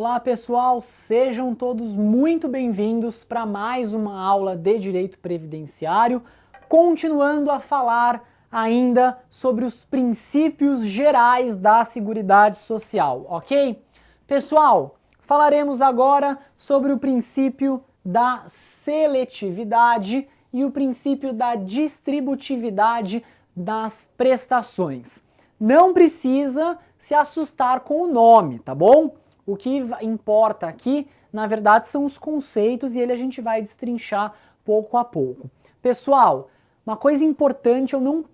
Olá pessoal, sejam todos muito bem-vindos para mais uma aula de Direito Previdenciário, continuando a falar ainda sobre os princípios gerais da Seguridade Social, ok? Pessoal, falaremos agora sobre o princípio da seletividade e o princípio da distributividade das prestações. Não precisa se assustar com o nome, tá bom? O que importa aqui, na verdade, são os conceitos e ele a gente vai destrinchar pouco a pouco. Pessoal, uma coisa importante, eu não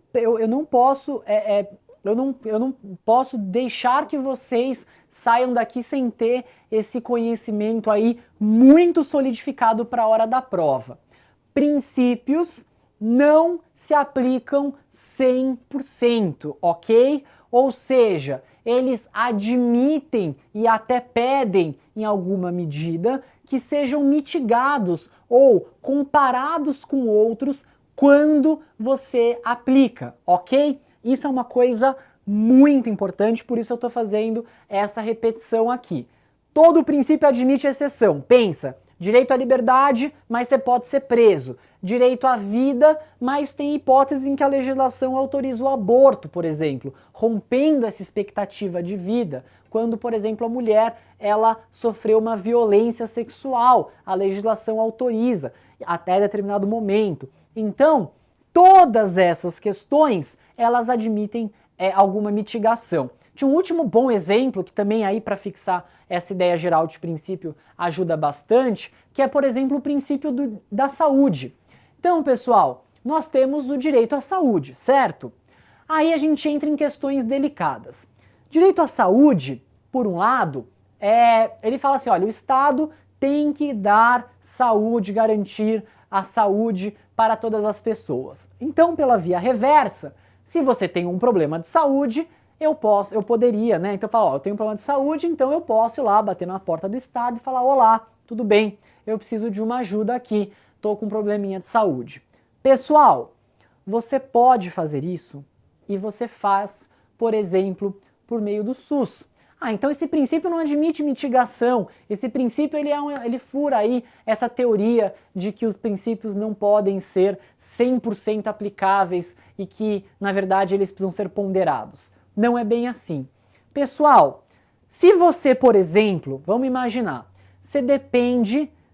posso deixar que vocês saiam daqui sem ter esse conhecimento aí muito solidificado para a hora da prova. Princípios não se aplicam 100%, ok? Ou seja, eles admitem e até pedem, em alguma medida, que sejam mitigados ou comparados com outros quando você aplica, ok? Isso é uma coisa muito importante, por isso eu estou fazendo essa repetição aqui. Todo princípio admite exceção. Pensa, direito à liberdade, mas você pode ser preso. Direito à vida, mas tem hipóteses em que a legislação autoriza o aborto, por exemplo, rompendo essa expectativa de vida. Quando, por exemplo, a mulher ela sofreu uma violência sexual, a legislação autoriza até determinado momento. Então, todas essas questões, elas admitem alguma mitigação. Tinha um último bom exemplo, que também aí para fixar essa ideia geral de princípio ajuda bastante, que é, por exemplo, o princípio da saúde. Então, pessoal, nós temos o direito à saúde, certo? Aí a gente entra em questões delicadas. Direito à saúde, por um lado, ele fala assim, olha, o Estado tem que dar saúde, garantir a saúde para todas as pessoas. Então, pela via reversa, se você tem um problema de saúde, eu poderia, né? Então, falar, ó, eu tenho um problema de saúde, então eu posso ir lá bater na porta do Estado e falar, olá, tudo bem, eu preciso de uma ajuda aqui, tô com um probleminha de saúde. Pessoal, você pode fazer isso e você faz, por exemplo, por meio do SUS. Ah, então esse princípio não admite mitigação, esse princípio ele fura aí essa teoria de que os princípios não podem ser 100% aplicáveis e que, na verdade, eles precisam ser ponderados. Não é bem assim. Pessoal, se você, por exemplo, vamos imaginar,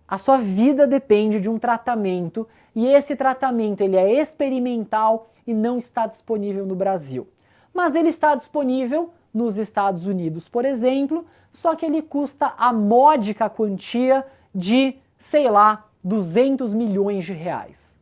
a sua vida depende de um tratamento e esse tratamento ele é experimental e não está disponível no Brasil. Mas ele está disponível nos Estados Unidos, por exemplo, só que ele custa a módica quantia de, sei lá, 200 milhões de reais.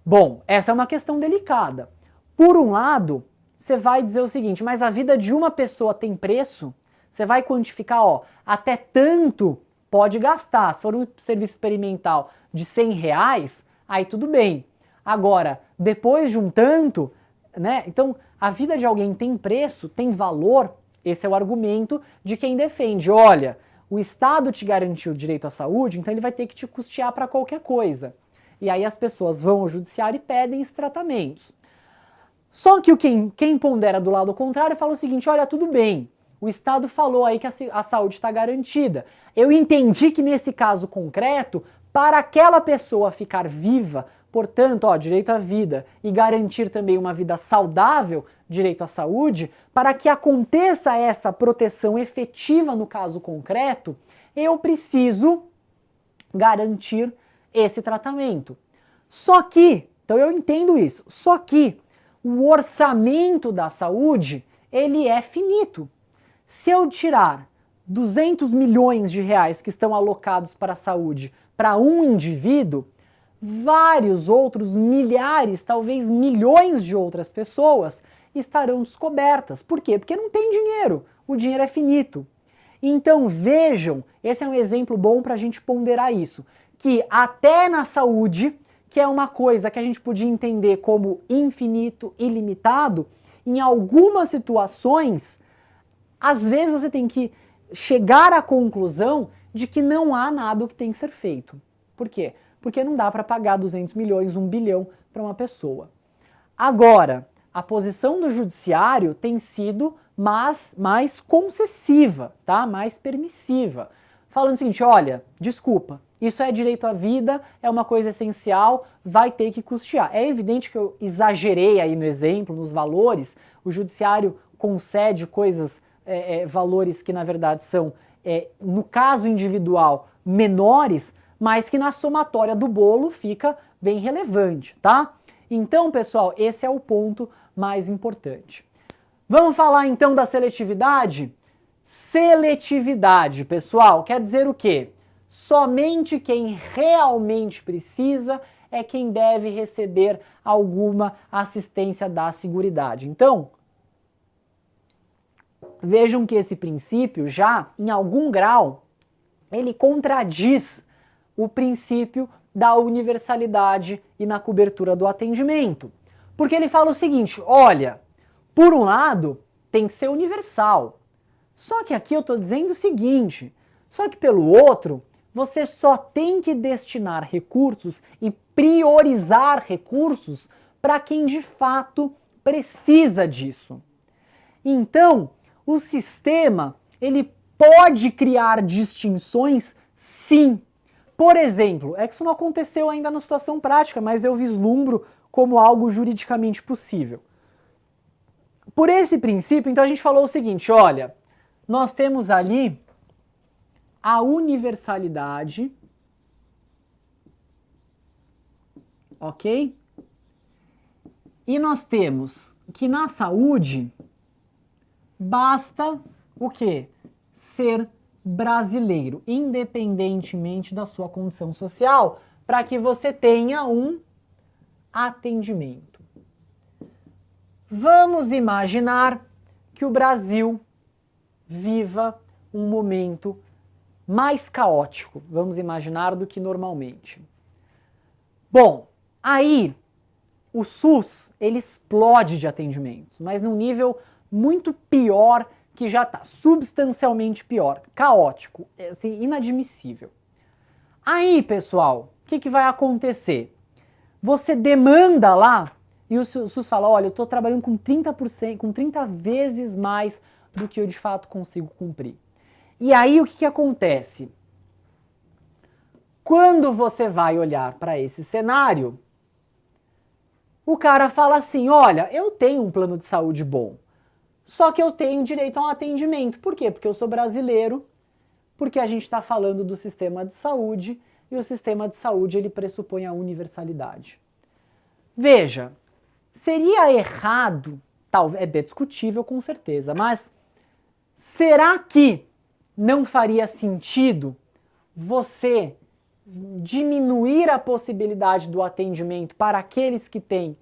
Bom, essa é uma questão delicada. Por um lado, você vai dizer o seguinte, mas a vida de uma pessoa tem preço? Você vai quantificar, ó, até tanto pode gastar. Se for um serviço experimental de 100 reais, aí tudo bem. Agora, depois de um tanto, né, então a vida de alguém tem preço, tem valor, esse é o argumento de quem defende. Olha, o Estado te garantiu o direito à saúde, então ele vai ter que te custear para qualquer coisa. E aí as pessoas vão ao judiciário e pedem esses tratamentos. Só que quem pondera do lado contrário fala o seguinte, olha, tudo bem, o Estado falou aí que a saúde está garantida. Eu entendi que nesse caso concreto, para aquela pessoa ficar viva, portanto, ó, direito à vida e garantir também uma vida saudável, direito à saúde, para que aconteça essa proteção efetiva no caso concreto, eu preciso garantir esse tratamento. Só que, então eu entendo isso, só que o orçamento da saúde, ele é finito. Se eu tirar 200 milhões de reais que estão alocados para a saúde para um indivíduo, vários outros milhares, talvez milhões de outras pessoas estarão descobertas. Por quê? Porque não tem dinheiro, o dinheiro é finito. Então vejam, esse é um exemplo bom para a gente ponderar isso, que até na saúde, que é uma coisa que a gente podia entender como infinito, ilimitado, em algumas situações, às vezes você tem que chegar à conclusão de que não há nada que tem que ser feito. Por quê? Porque não dá para pagar 200 milhões, 1 bilhão para uma pessoa. Agora, a posição do judiciário tem sido mas mais concessiva, tá? Mais permissiva. Falando o seguinte, olha, desculpa, isso é direito à vida, é uma coisa essencial, vai ter que custear. É evidente que eu exagerei aí no exemplo, nos valores, o judiciário concede coisas, valores que na verdade são, no caso individual, menores, mas que na somatória do bolo fica bem relevante, tá? Então, pessoal, esse é o ponto mais importante. Vamos falar então da seletividade? Seletividade, pessoal, quer dizer o quê? Somente quem realmente precisa é quem deve receber alguma assistência da Seguridade. Então, vejam que esse princípio já, em algum grau, ele contradiz o princípio da universalidade e na cobertura do atendimento. Porque ele fala o seguinte, olha, por um lado, tem que ser universal. Só que aqui eu estou dizendo o seguinte, só que pelo outro, você só tem que destinar recursos e priorizar recursos para quem de fato precisa disso. Então, o sistema, ele pode criar distinções, sim. Por exemplo, é que isso não aconteceu ainda na situação prática, mas eu vislumbro como algo juridicamente possível. Por esse princípio, então a gente falou o seguinte, olha, nós temos ali a universalidade, ok? E nós temos que na saúde basta o quê? Ser brasileiro, independentemente da sua condição social, para que você tenha um atendimento. Vamos imaginar que o Brasil viva um momento mais caótico, vamos imaginar, do que normalmente. Bom, aí o SUS, ele explode de atendimentos, mas num nível muito pior que já está, substancialmente pior, caótico, assim, inadmissível. Aí, pessoal, o que vai acontecer? Você demanda lá e o SUS fala, olha, eu estou trabalhando com 30%, com 30 vezes mais do que eu de fato consigo cumprir. E aí o que acontece? Quando você vai olhar para esse cenário, o cara fala assim, olha, eu tenho um plano de saúde bom, só que eu tenho direito a um atendimento. Por quê? Porque eu sou brasileiro, porque a gente está falando do sistema de saúde, e o sistema de saúde ele pressupõe a universalidade. Veja, seria errado, é discutível com certeza, mas será que não faria sentido você diminuir a possibilidade do atendimento para aqueles que têm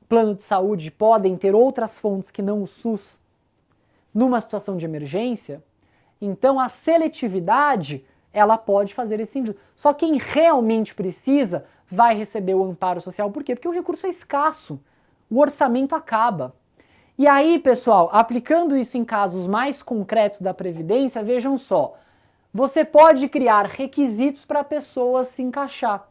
plano de saúde, podem ter outras fontes que não o SUS, numa situação de emergência? Então a seletividade, ela pode fazer esse sentido. Só quem realmente precisa vai receber o amparo social. Por quê? Porque o recurso é escasso, o orçamento acaba. E aí, pessoal, aplicando isso em casos mais concretos da Previdência, vejam só, você pode criar requisitos para pessoas se encaixar,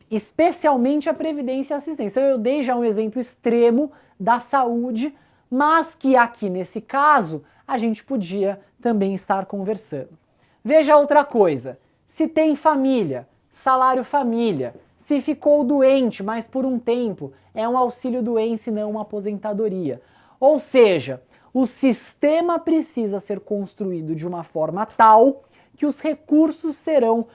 especialmente a Previdência e a Assistência. Eu dei já um exemplo extremo da saúde, mas que aqui nesse caso a gente podia também estar conversando. Veja outra coisa, se tem família, salário família, se ficou doente, mas por um tempo, é um auxílio-doença e não uma aposentadoria. Ou seja, o sistema precisa ser construído de uma forma tal que os recursos serão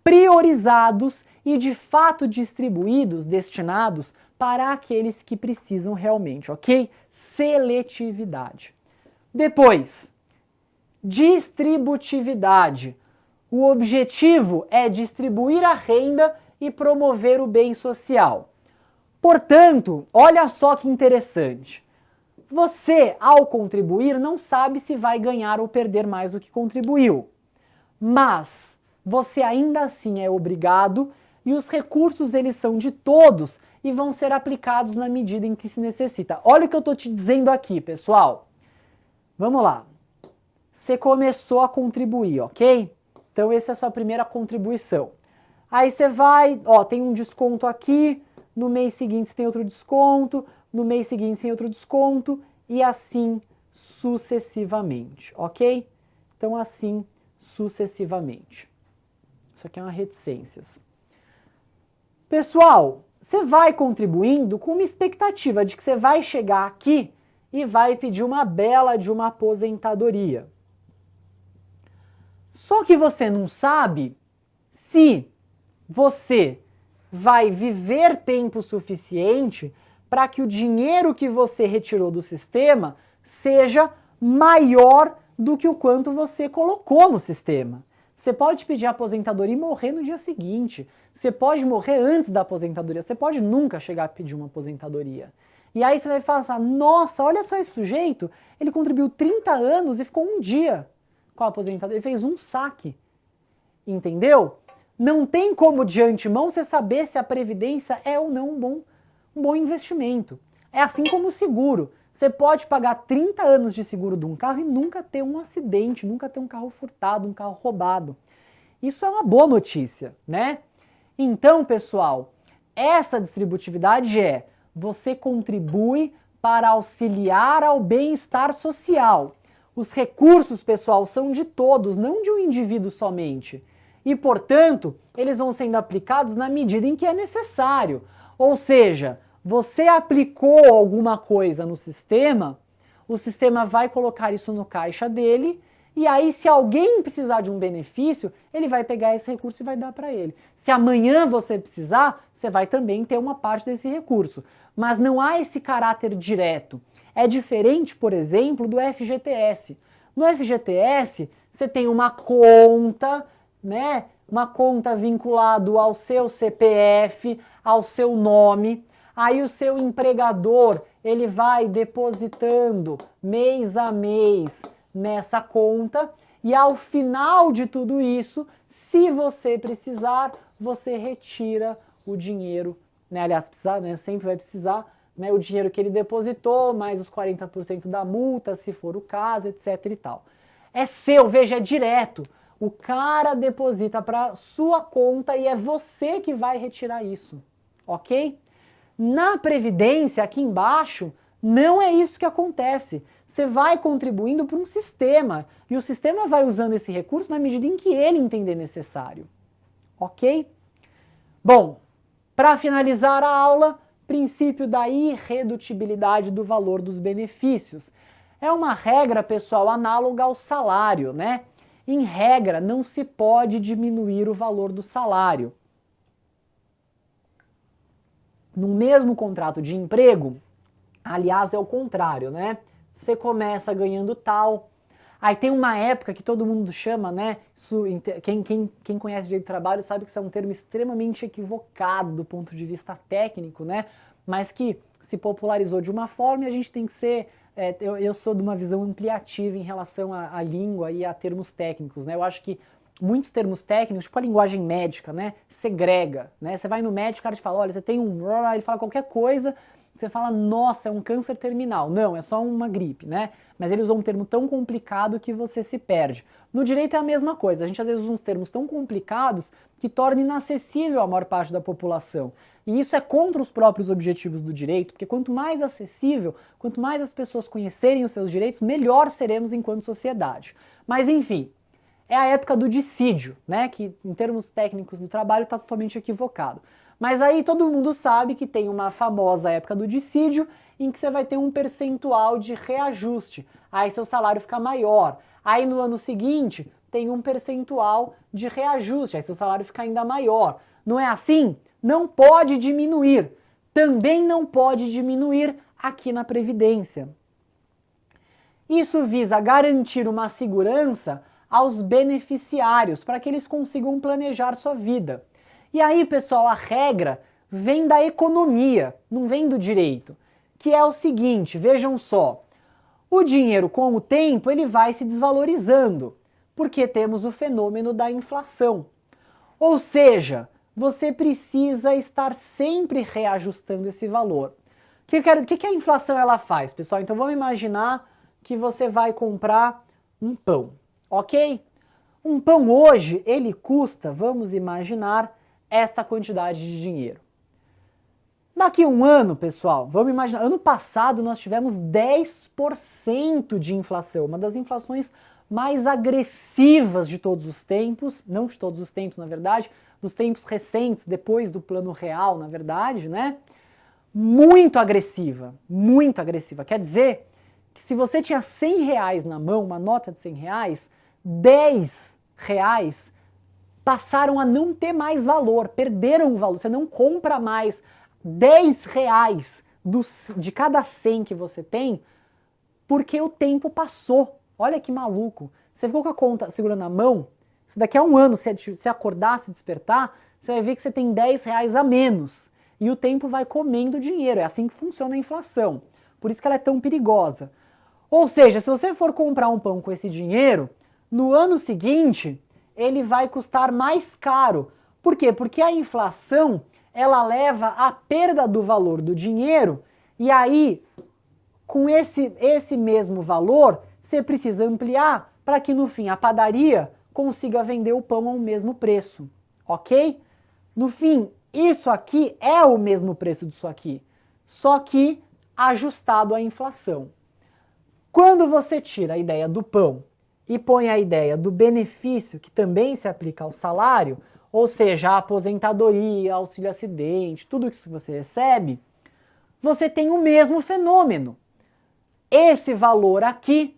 priorizados e de fato distribuídos, destinados para aqueles que precisam realmente, ok? Seletividade. Depois, distributividade. O objetivo é distribuir a renda e promover o bem social. Portanto, olha só que interessante. Você, ao contribuir, não sabe se vai ganhar ou perder mais do que contribuiu. Mas você ainda assim é obrigado e os recursos eles são de todos e vão ser aplicados na medida em que se necessita. Olha o que eu estou te dizendo aqui, pessoal. Vamos lá. Você começou a contribuir, ok? Então essa é a sua primeira contribuição. Aí você vai, ó, tem um desconto aqui, no mês seguinte você tem outro desconto, no mês seguinte tem outro desconto, e assim sucessivamente, ok? Então assim sucessivamente. Isso aqui é uma reticências. Pessoal, você vai contribuindo com uma expectativa de que você vai chegar aqui e vai pedir uma bela de uma aposentadoria. Só que você não sabe se você vai viver tempo suficiente para que o dinheiro que você retirou do sistema seja maior do que o quanto você colocou no sistema. Você pode pedir aposentadoria e morrer no dia seguinte. Você pode morrer antes da aposentadoria. Você pode nunca chegar a pedir uma aposentadoria. E aí você vai falar assim, nossa, olha só esse sujeito, ele contribuiu 30 anos e ficou um dia com a aposentadoria. Ele fez um saque. Entendeu? Não tem como de antemão você saber se a previdência é ou não um bom investimento. É assim como o seguro. Você pode pagar 30 anos de seguro de um carro e nunca ter um acidente, nunca ter um carro furtado, um carro roubado. Isso é uma boa notícia, né? Então, pessoal, essa distributividade é você contribui para auxiliar ao bem-estar social. Os recursos, pessoal, são de todos, não de um indivíduo somente. E, portanto, eles vão sendo aplicados na medida em que é necessário. Ou seja, você aplicou alguma coisa no sistema, o sistema vai colocar isso no caixa dele, e aí se alguém precisar de um benefício, ele vai pegar esse recurso e vai dar para ele. Se amanhã você precisar, você vai também ter uma parte desse recurso. Mas não há esse caráter direto. É diferente, por exemplo, do FGTS. No FGTS, você tem uma conta, né? Uma conta vinculada ao seu CPF, ao seu nome. Aí o seu empregador, ele vai depositando mês a mês nessa conta e ao final de tudo isso, se você precisar, você retira o dinheiro, né? Aliás, precisar, né? Sempre vai precisar, né? O dinheiro que ele depositou, mais os 40% da multa, se for o caso, etc e tal. É seu, veja, é direto. O cara deposita para sua conta e é você que vai retirar isso, ok? Na Previdência, aqui embaixo, não é isso que acontece. Você vai contribuindo para um sistema e o sistema vai usando esse recurso na medida em que ele entender necessário, ok? Bom, para finalizar a aula, princípio da irredutibilidade do valor dos benefícios. É uma regra, pessoal, análoga ao salário, né? Em regra, não se pode diminuir o valor do salário. No mesmo contrato de emprego, aliás, é o contrário, né? Você começa ganhando tal, aí tem uma época que todo mundo chama, né? Quem conhece direito do trabalho sabe que isso é um termo extremamente equivocado do ponto de vista técnico, né? Mas que se popularizou de uma forma e a gente tem que ser... eu sou de uma visão ampliativa em relação à língua e a termos técnicos, né? Eu acho que muitos termos técnicos, tipo a linguagem médica, né? Segrega, né? Você vai no médico, o cara te fala, olha, você tem um... Ele fala qualquer coisa, você fala, nossa, é um câncer terminal. Não, é só uma gripe, né? Mas ele usou um termo tão complicado que você se perde. No direito é a mesma coisa. A gente às vezes usa uns termos tão complicados que torna inacessível a maior parte da população. E isso é contra os próprios objetivos do direito, porque quanto mais acessível, quanto mais as pessoas conhecerem os seus direitos, melhor seremos enquanto sociedade. Mas enfim, é a época do dissídio, né? Que em termos técnicos do trabalho está totalmente equivocado. Mas aí todo mundo sabe que tem uma famosa época do dissídio em que você vai ter um percentual de reajuste. Aí seu salário fica maior. Aí no ano seguinte tem um percentual de reajuste. Aí seu salário fica ainda maior. Não é assim? Não pode diminuir. Também não pode diminuir aqui na Previdência. Isso visa garantir uma segurança aos beneficiários para que eles consigam planejar sua vida. E aí, pessoal, a regra vem da economia, não vem do direito, que é o seguinte, vejam só, o dinheiro com o tempo ele vai se desvalorizando, porque temos o fenômeno da inflação. Ou seja, você precisa estar sempre reajustando esse valor. O que a inflação ela faz, pessoal? Então vamos imaginar que você vai comprar um pão, ok? Um pão hoje, ele custa, vamos imaginar, esta quantidade de dinheiro. Daqui a um ano, pessoal, vamos imaginar, ano passado nós tivemos 10% de inflação, uma das inflações mais agressivas de todos os tempos, não de todos os tempos, na verdade, dos tempos recentes, depois do Plano Real, na verdade, né? Muito agressiva, muito agressiva. Quer dizer que se você tinha R$100 na mão, uma nota de R$100, R$10 passaram a não ter mais valor, perderam o valor, você não compra mais R$10 de cada 100 que você tem, porque o tempo passou. Olha que maluco. Você ficou com a conta segurando na mão, se daqui a um ano você acordar, se despertar, você vai ver que você tem R$10 a menos. E o tempo vai comendo dinheiro, é assim que funciona a inflação. Por isso que ela é tão perigosa. Ou seja, se você for comprar um pão com esse dinheiro, no ano seguinte, ele vai custar mais caro. Por quê? Porque a inflação, ela leva à perda do valor do dinheiro, e aí, com esse mesmo valor, você precisa ampliar para que no fim a padaria consiga vender o pão ao mesmo preço, ok? No fim, isso aqui é o mesmo preço disso aqui, só que ajustado à inflação. Quando você tira a ideia do pão e põe a ideia do benefício, que também se aplica ao salário, ou seja, a aposentadoria, auxílio acidente, tudo isso que você recebe, você tem o mesmo fenômeno. Esse valor aqui,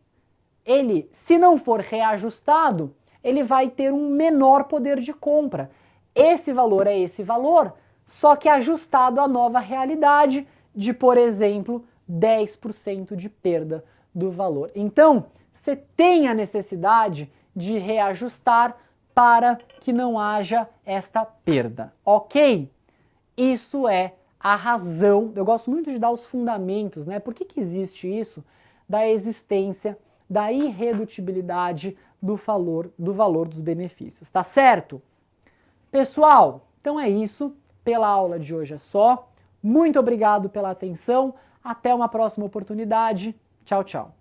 ele, se não for reajustado, ele vai ter um menor poder de compra. Esse valor é esse valor, só que ajustado à nova realidade de, por exemplo, 10% de perda do valor. Então, você tem a necessidade de reajustar para que não haja esta perda, ok? Isso é a razão, eu gosto muito de dar os fundamentos, né? Por que existe isso? Da existência, da irredutibilidade do valor dos benefícios, tá certo? Pessoal, então é isso, pela aula de hoje é só. Muito obrigado pela atenção, até uma próxima oportunidade. Tchau, tchau.